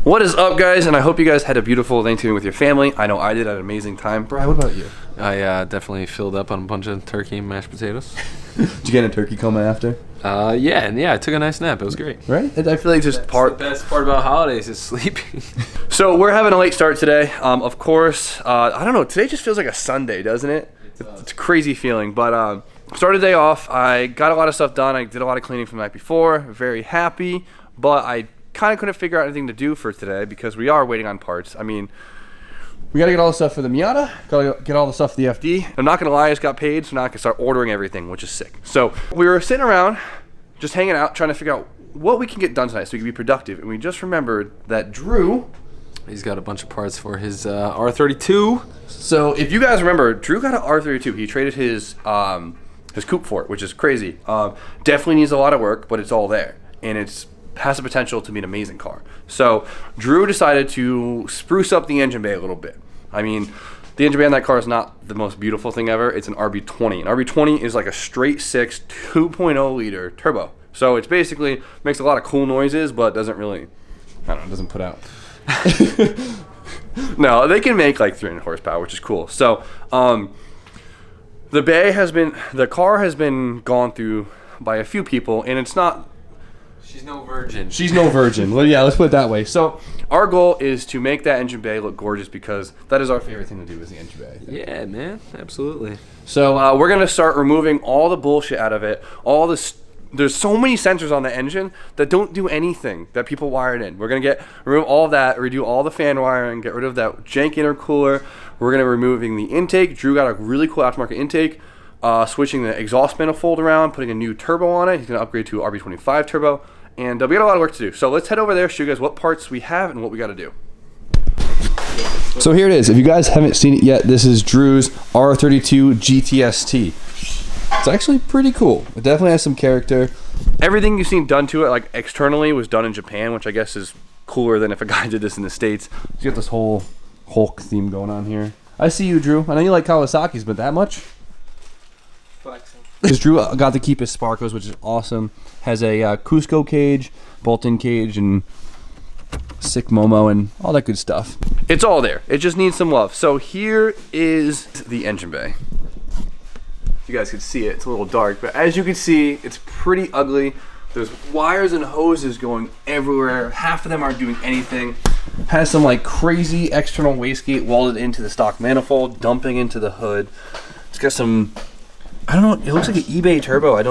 What is up, guys? And I hope you guys had a beautiful Thanksgiving with your family. I know I did. I had an amazing time. Brian, what about you? I definitely filled up on a bunch of turkey and mashed potatoes. Did you get a turkey coma after? Yeah, I took a nice nap. It was great. Right? I feel like just the best part about holidays is sleeping. So we're having a late start today. Of course, I don't know. Today just feels like a Sunday, doesn't it? It's a crazy feeling. But started the day off. I got a lot of stuff done. I did a lot of cleaning from the night before. Very happy. But I kind of couldn't figure out anything to do for today because we are waiting on parts. I mean, we gotta get all the stuff for the Miata, gotta get all the stuff for the FD. I'm not gonna lie, I just got paid, so now I can start ordering everything, which is sick. So we were sitting around, just hanging out, trying to figure out what we can get done tonight so we can be productive. And we just remembered that Drew, he's got a bunch of parts for his R32. So if you guys remember, Drew got an R32. He traded his coupe for it, which is crazy. Definitely needs a lot of work, but it's all there. And it's has the potential to be an amazing car. So Drew decided to spruce up the engine bay a little bit. I mean, the engine bay on that car is not the most beautiful thing ever. It's an RB20. An RB20 is like a straight six 2.0 liter turbo. So it's basically makes a lot of cool noises, but doesn't really, I don't know, doesn't put out. No, they can make like 300 horsepower, which is cool. So the car has been gone through by a few people, and it's not. She's no virgin. She's no virgin. Well, yeah, let's put it that way. So our goal is to make that engine bay look gorgeous because that is our favorite thing to do is the engine bay. Yeah, man, absolutely. So we're gonna start removing all the bullshit out of it. There's so many sensors on the engine that don't do anything that people wired in. We're gonna remove all of that, redo all the fan wiring, get rid of that jank intercooler. We're gonna removing the intake. Drew got a really cool aftermarket intake. Switching the exhaust manifold around, putting a new turbo on it. He's gonna upgrade to RB25 turbo. And we got a lot of work to do. So let's head over there, show you guys what parts we have and what we got to do. So here it is. If you guys haven't seen it yet, this is Drew's R32 GTST. It's actually pretty cool. It definitely has some character. Everything you've seen done to it, like externally, was done in Japan, which I guess is cooler than if a guy did this in the States. You got this whole Hulk theme going on here. I see you, Drew. I know you like Kawasaki's, but that much? Because Drew got to keep his Sparkos, which is awesome. Has a Cusco cage, bolt-in cage, and sick Momo, and all that good stuff. It's all there. It just needs some love. So here is the engine bay. You guys can see it. It's a little dark, but as you can see, it's pretty ugly. There's wires and hoses going everywhere. Half of them aren't doing anything. Has some like crazy external wastegate welded into the stock manifold, dumping into the hood. It's got some, I don't know, it looks like an eBay turbo. I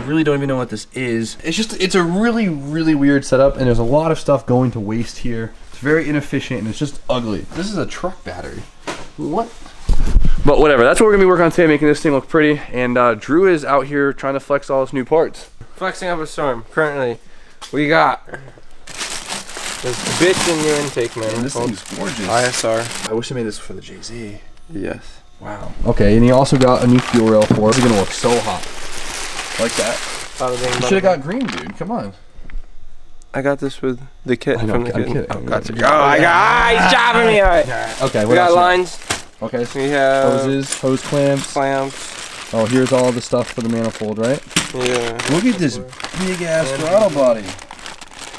really don't even know what this is. It's a really, really weird setup, and there's a lot of stuff going to waste here. It's very inefficient, and it's just ugly. This is a truck battery. What? But whatever, that's what we're gonna be working on today, making this thing look pretty. And Drew is out here trying to flex all his new parts. Flexing up a storm. Currently, we got this bitch in your intake, man. Man, this thing's gorgeous. ISR. I wish I made this for the JZ. Yes. Wow. Okay, and he also got a new fuel rail for it. It's gonna look so hot. Like that. You should have got green, dude. Come on. I got this with the kit from the kit. Oh, gotcha. He's chopping me. All right. Okay, we got lines. Okay, so we have hoses, hose clamps. Oh, here's all the stuff for the manifold, right? Yeah. Look at this big ass throttle body.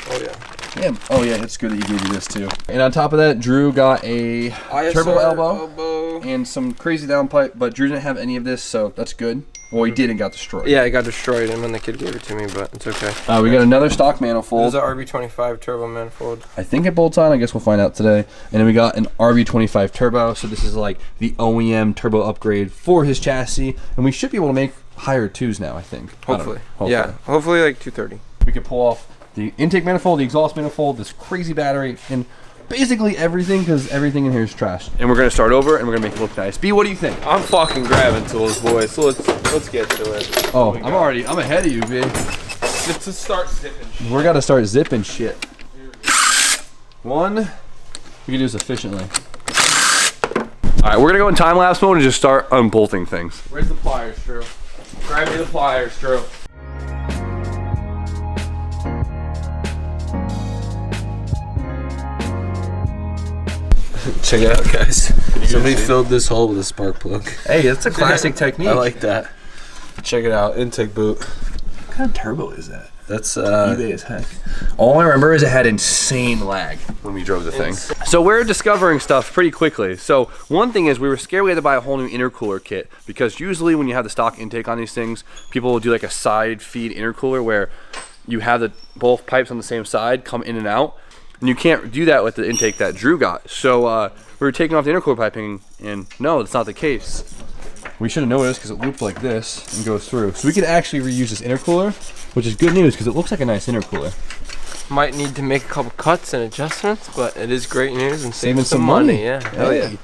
Oh yeah. Damn. Oh yeah, it's good that you gave me this too. And on top of that, Drew got a turbo elbow and some crazy downpipe, but Drew didn't have any of this, so that's good. Well, he did and got destroyed. Yeah, it got destroyed, and when the kid gave it to me, but it's okay. We got another stock manifold. This is an RB25 turbo manifold. I think it bolts on. I guess we'll find out today. And then we got an RB25 turbo. So this is like the OEM turbo upgrade for his chassis, and we should be able to make higher twos now. I think. Hopefully. Yeah. Hopefully, like 230. We could pull off the intake manifold, the exhaust manifold, this crazy battery, and basically everything, because everything in here is trash. And we're gonna start over, and we're gonna make it look nice. B, what do you think? I'm fucking grabbing tools, boys. So let's get to it. Oh, I'm ahead of you, B. Just to start zipping shit. We're gotta start zipping shit. One, we can do this efficiently. All right, we're gonna go in time lapse mode and just start unbolting things. Where's the pliers, Drew? Grab me the pliers, Drew. Check it out, guys. Somebody filled this hole with a spark plug. Hey, that's a classic technique. I like that. Check it out, intake boot. What kind of turbo is that? That's eBay as heck. All I remember is it had insane lag when we drove the thing. So we're discovering stuff pretty quickly. So one thing is we were scared we had to buy a whole new intercooler kit because usually when you have the stock intake on these things, people will do like a side feed intercooler where you have both pipes on the same side come in and out. And you can't do that with the intake that Drew got. So we were taking off the intercooler piping and no, that's not the case. We should have noticed because it looped like this and goes through. So we could actually reuse this intercooler, which is good news because it looks like a nice intercooler. Might need to make a couple cuts and adjustments, but it is great news and saving some money. Yeah, hell yeah.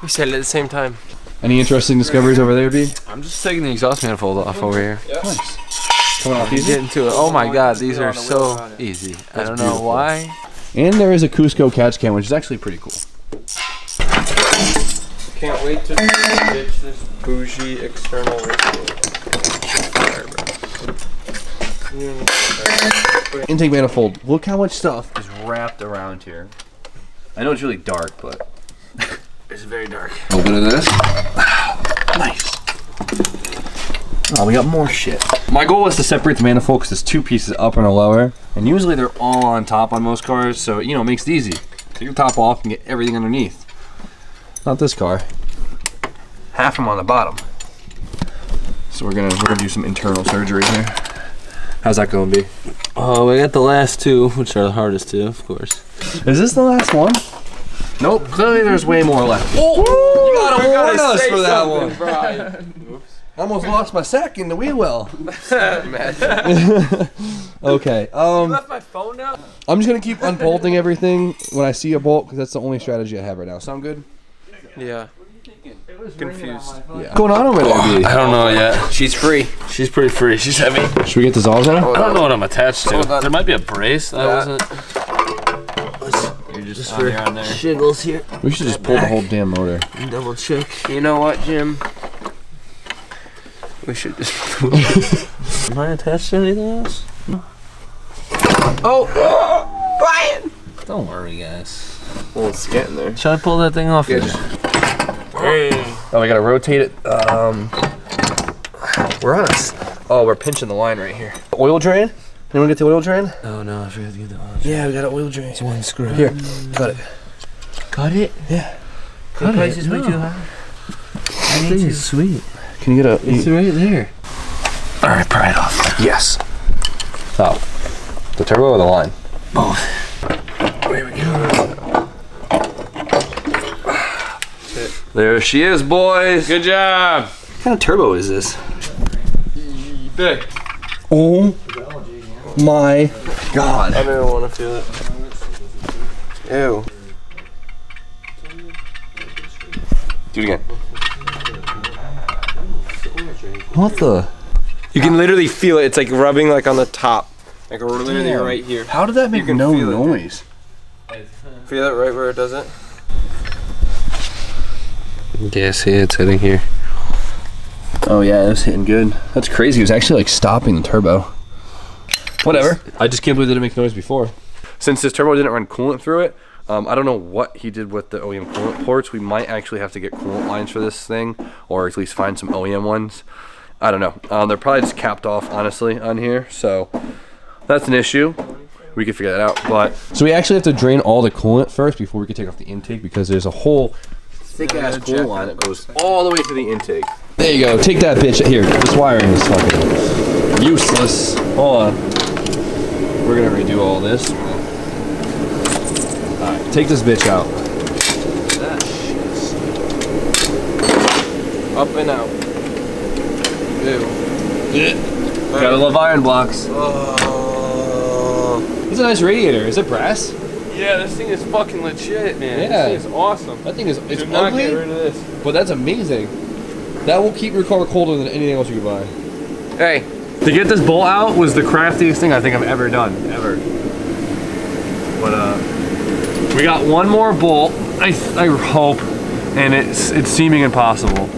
We said it at the same time. Any interesting discoveries over there, B? I'm just taking the exhaust manifold off over here. Yeah. Nice. Coming off easy? Getting to it. Oh my god, these are so easy. I don't know why. And there is a Cusco catch can, which is actually pretty cool. Can't wait to ditch this bougie external Intake manifold. Look how much stuff is wrapped around here. I know it's really dark, but it's very dark. A little bit of this. Nice. Oh, we got more shit. My goal was to separate the manifold because there's two pieces, up and a lower, and usually they're all on top on most cars, so you know it makes it easy. Take your top off and get everything underneath. Not this car. Half of them on the bottom. So we're gonna do some internal surgery here. How's that going, B? Oh, we got the last two, which are the hardest two, of course. Is this the last one? Nope. Clearly, there's way more left. Oh, you gotta warn us for that one. I almost lost my sack in the wheel well. Okay. You left my phone now? I'm just gonna keep unbolting everything when I see a bolt because that's the only strategy I have right now. Sound good? Yeah. Confused. Yeah. What's going on over there, B? I don't know yet. She's free. She's pretty free. She's heavy. Should we get dissolves out? I don't know what I'm attached to. There might be a brace. That wasn't. You're just on there. Shiggles here. We should just pull the whole damn motor. Double check. You know what, Jim? We should just. Am I attached to anything else? No. Oh! Brian! Don't worry, guys. Well, it's getting there. Should I pull that thing off? Yeah, Oh, we gotta rotate it. We're on us. Oh, we're pinching the line right here. Oil drain? Anyone get the oil drain? Oh no, I forgot to get the oil. Yeah, we got an oil drain. It's one screw. Here, cut it. Cut it? Yeah. Cut the it? price is way too high. That thing is sweet. Can you get a? It's right there. All right, pry it off. Yes. Oh, the turbo or the line? Both. There we go. There she is, boys. Good job. What kind of turbo is this? Big. Oh my god. I don't want to feel it. Ew. Do it again. What the? You can literally feel it. It's like rubbing like on the top. Like literally Damn. right here. How did that make no noise? Feel it right where it doesn't? Yeah, see, it's hitting here. Oh yeah, it was hitting good. That's crazy. It was actually like stopping the turbo. Whatever. I just can't believe it didn't make noise before. Since this turbo didn't run coolant through it, I don't know what he did with the OEM coolant ports. We might actually have to get coolant lines for this thing, or at least find some OEM ones. I don't know. They're probably just capped off, honestly, on here. So that's an issue. We could figure that out. But so we actually have to drain all the coolant first before we can take off the intake because there's a whole thick ass coolant line that goes all the way to the intake. There you go. Take that bitch here. This wiring is fucking useless. Hold on. We're gonna redo all this. Alright, take this bitch out. Up and out. Ew. Gotta love iron blocks. Oh. It's a nice radiator. Is it brass? Yeah, this thing is fucking legit, man. Yeah. This thing is awesome. That thing is it's Do not ugly, get rid of this. but that's amazing. That will keep your car colder than anything else you could buy. Hey. To get this bolt out was the craftiest thing I think I've ever done, ever. But we got one more bolt, I hope, and it's seeming impossible.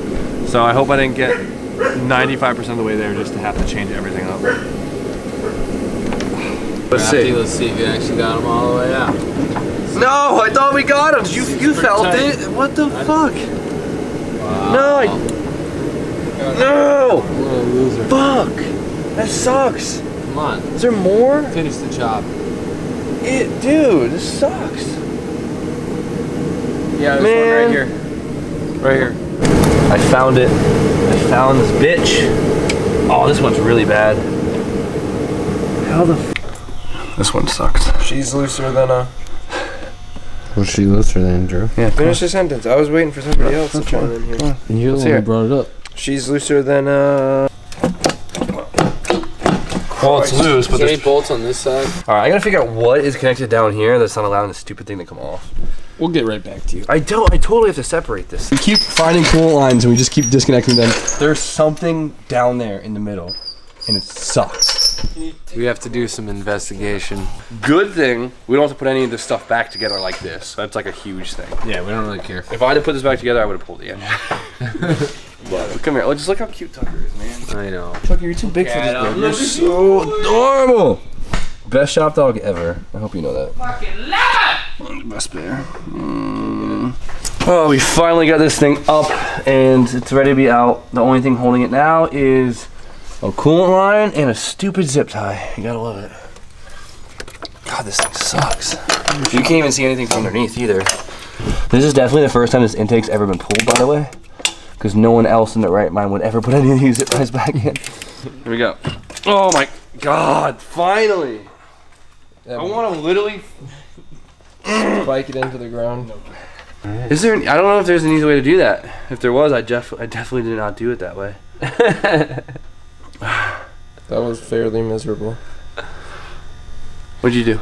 So I hope I didn't get 95% of the way there just to have to change everything up. Let's see. Let's see if you actually got them all the way out. No, I thought we got him. You felt tight. it. What the fuck? Wow. No, no. What a loser. Fuck. That sucks. Come Come on. Is there more? Finish the job. Dude, this sucks. Yeah, there's one right here. Right here. I found it. I found this bitch. Oh, this one's really bad. How the This one sucks. She's looser than a... Was she looser than Drew? Yeah, Finish the sentence. I was waiting for somebody else to chime in here. You're the one who brought it up. She's looser than a... Well, it's loose, but Is there there's... any bolts on this side? Alright, I gotta figure out what is connected down here that's not allowing this stupid thing to come off. We'll get right back to you. I totally have to separate this. We keep finding coolant lines and we just keep disconnecting them. There's something down there in the middle, and it sucks. We have to do some investigation. Good thing we don't have to put any of this stuff back together like this. That's like a huge thing. Yeah, we don't really care. If I had to put this back together, I would have pulled the end. But come here. Let's just look how cute Tucker is, man. I know. Tucker, you're too big for this, bro. You're so adorable. Best shop dog ever. I hope you know that. Fucking love it. Best bear. Oh, we finally got this thing up and it's ready to be out. The only thing holding it now is a coolant line and a stupid zip tie. You gotta love it. God, this thing sucks. You can't even see anything from underneath either. This is definitely the first time this intake's ever been pulled, by the way. Because no one else in their right mind would ever put any of these zip ties back in. Here we go. Oh my God, finally. I want to literally Spike it into the ground. Is there? I don't know if there's an easy way to do that. If there was, I definitely did not do it that way. That was fairly miserable. What'd you do?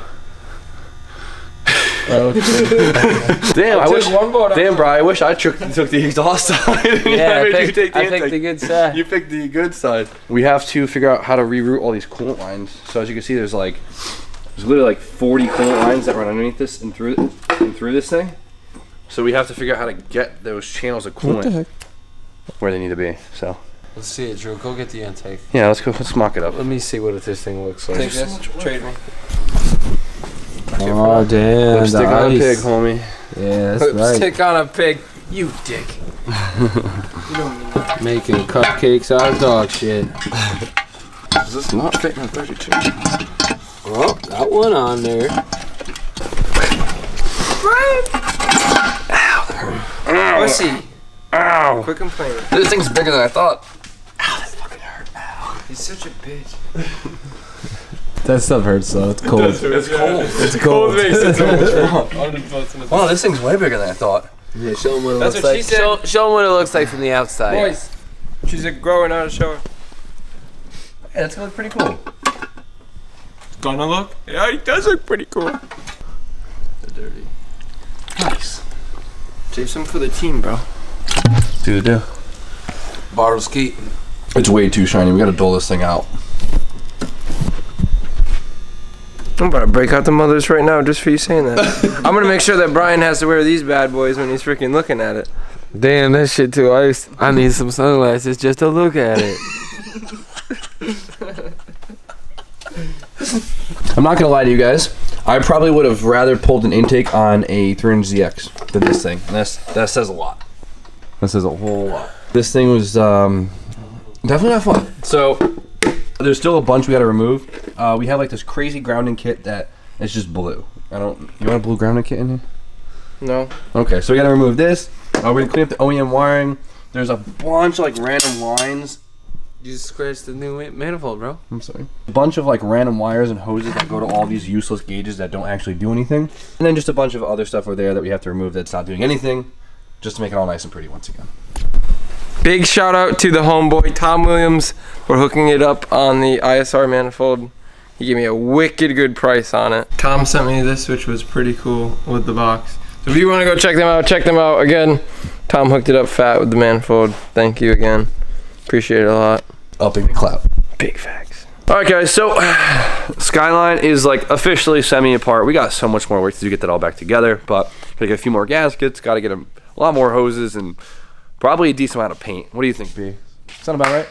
Damn, I wish. one boat. Damn, bro, I wish I took the exhaust side. Yeah, I you take the picked intake. the good side. You picked the good side. We have to figure out how to reroute all these coolant lines. So as you can see, there's literally like 40 coolant lines that run underneath this and through this thing. So we have to figure out how to get those channels of coolant where they need to be. So Let's see it, Drew. Go get the intake. yeah, let's mock it up. Let me see what this thing looks like. Take this. Trade me. Oh, damn. Lipstick on a pig, homie. Yeah, that's right. Lipstick on a pig. You dick. Making cupcakes out of dog shit. Does this not fit in 32? Well, got one on there. Pussy. Ow! Quit complaining. This thing's bigger than I thought. He's such a bitch. That stuff hurts though. It's cold. It's cold. It's cold. Oh, this thing's way bigger than I thought. Yeah, show them what it That's looks what like. she said. Show them what it looks like from the outside. Boys, she's growing out of shower. Yeah, that's gonna look pretty cool. Gonna look? Yeah, he does look pretty cool. They're dirty. Nice. Save some for the team, bro. Do the do. Bottle skeet. It's way too shiny. We gotta dull this thing out. I'm about to break out the mothers right now just for you saying that. I'm gonna make sure that Brian has to wear these bad boys when he's freaking looking at it. Damn, that shit too ice. I need some sunglasses just to look at it. I'm not gonna lie to you guys. I probably would have rather pulled an intake on a 300ZX than this thing. And that says a lot. That says a whole lot. This thing was definitely not fun. So there's still a bunch we gotta remove. We have like this crazy grounding kit that is just blue. You want a blue grounding kit in here? No. Okay, so we gotta remove this. We're gonna clean up the OEM wiring. There's a bunch of like random lines. You just scratched the new manifold, bro. I'm sorry. A bunch of like random wires and hoses that go to all these useless gauges that don't actually do anything. And then just a bunch of other stuff over there that we have to remove that's not doing anything, just to make it all nice and pretty once again. Big shout out to the homeboy, Tom Williams, for hooking it up on the ISR manifold. He gave me a wicked good price on it. Tom sent me this, which was pretty cool with the box. So if you want to go check them out, check them out. Again, Tom hooked it up fat with the manifold. Thank you again. Appreciate it a lot. Upping the clout. Big facts. Alright guys, so Skyline is like officially semi-apart. We got so much more work to do to get that all back together, but gotta get a few more gaskets, gotta get a lot more hoses, and probably a decent amount of paint. What do you think, B? Sound about right?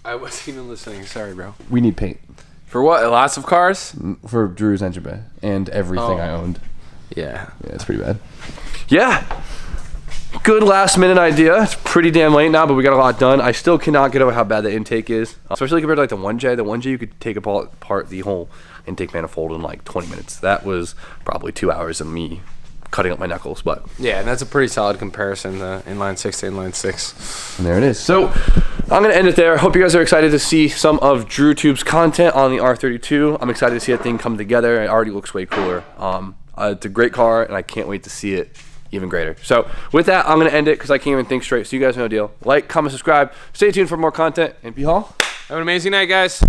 I wasn't even listening. Sorry, bro. We need paint. For what? Lots of cars? For Drew's engine bay and everything Oh. I owned. Yeah. Yeah, it's pretty bad. Yeah. good last minute idea. It's pretty damn late now, but we got a lot done. I still cannot get over how bad the intake is, especially compared to like the 1J. The 1J, you could take apart the whole intake manifold in like 20 minutes. That was probably 2 hours of me cutting up my knuckles, but Yeah, and that's a pretty solid comparison, the inline 6 to inline 6. and there it is. So I'm gonna end it there. Hope you guys are excited to see some of DrewTube's content on the R32. I'm excited to see that thing come together. It already looks way cooler. It's a great car, and I can't wait to see it even greater. So with that, I'm gonna end it because I can't even think straight. So you guys know the deal. Like, comment, subscribe. Stay tuned for more content, and be Hall. Have an amazing night, guys.